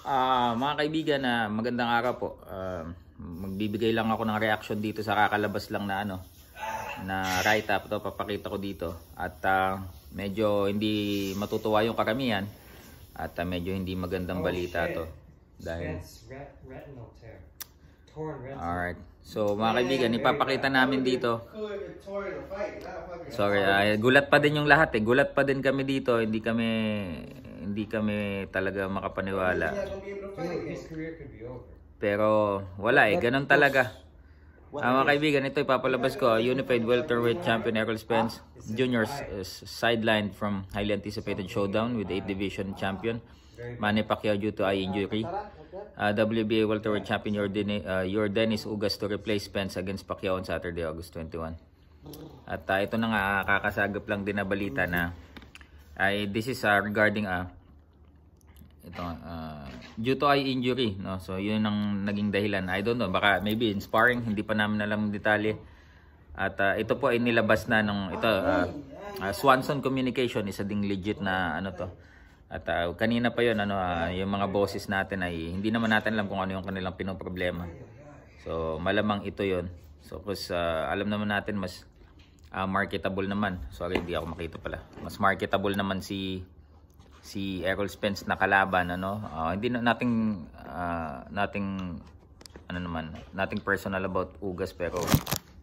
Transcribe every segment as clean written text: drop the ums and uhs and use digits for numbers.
Mga kaibigan, magandang araw po. Magbibigay lang ako ng reaction dito sa kakalabas lang na na write up to, papakita ko dito. At medyo hindi matutuwa yung karamihan at medyo hindi magandang balita to. Dahil alright. So mga kaibigan, ipapakita namin dito. Sorry, gulat pa din yung lahat eh. Gulat pa din kami dito. Hindi kami talaga makapaniwala. Pero wala eh, ganun talaga. Mga kaibigan, ito ipapalabas ko. Unified Welterweight Champion Errol Spence Jr. Sidelined from highly anticipated showdown with 8th Division Champion Manny Pacquiao due to eye injury. WBA Welterweight Champion Yordenis Ugas to replace Spence against Pacquiao on Saturday, August 21. At ito na nga, kakasagap lang din na balita na this is regarding due to eye injury, no? So yun ang naging dahilan. I don't know, baka maybe in sparring, hindi pa namin alam ng detalye. At ito po ay nilabas na nung Swanson Communication, isa ding legit na to. At kanina pa yun, yung mga bosses natin ay hindi naman natin alam kung ano yung kanilang pinoproblema. So malamang ito yon. So kasi alam naman natin mas marketable naman. Sorry, hindi ako makita pala. Mas marketable naman si Errol Spence na kalaban, hindi na nating personal about Ugas, pero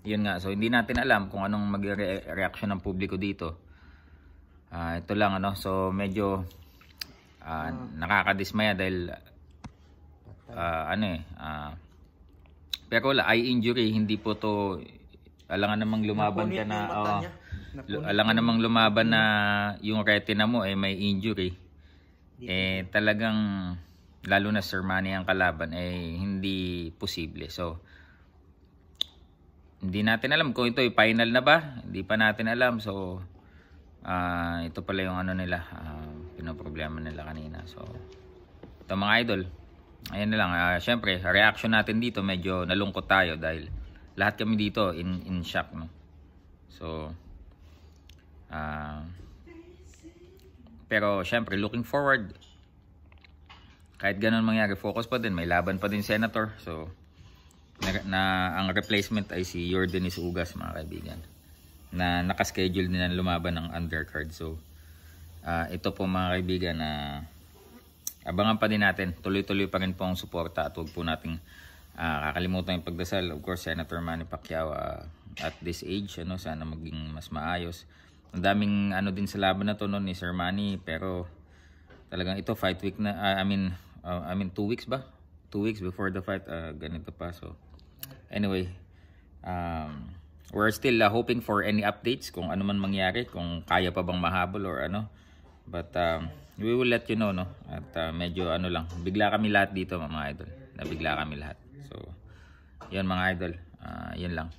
yun nga. So hindi natin alam kung anong mag-reaction ng publiko dito. Ito lang so medyo nakakadismaya dahil pero wala, eye injury, hindi po to alangan namang lumaban ka na alangan namang lumaban na yung retina mo may injury. Talagang lalo na Sir Manny ang kalaban hindi posible. So hindi natin alam kung ito ay final na ba, hindi pa natin alam. So ito pala yung nila, pinoproblema nila kanina. So ito mga idol, ayan na lang. Syempre reaction natin dito, medyo nalungkot tayo dahil lahat kami dito in shock, no? So pero syempre looking forward, kahit ganun mangyari, focus pa din, may laban pa din Senator. So ang replacement ay si Yordenis Ugas, mga kaibigan, na nakaschedule din na lumaban ng undercard. So ito po mga kaibigan, abangan pa din natin, tuloy-tuloy pa rin po ang suporta at huwag po nating kakalimutan yung pagdasal. Of course, Senator Manny Pacquiao at this age, sana maging mas maayos. Ang daming din sa laban na to ni Sir Manny, pero talagang ito fight week na, I mean 2 weeks ba? 2 weeks before the fight, ganito pa. So anyway, we're still hoping for any updates kung ano man mangyari, kung kaya pa bang mahabol or but we will let you know, no? At medyo lang, bigla kami lahat dito mga idol, nabigla kami lahat. So yun mga idol, yun lang.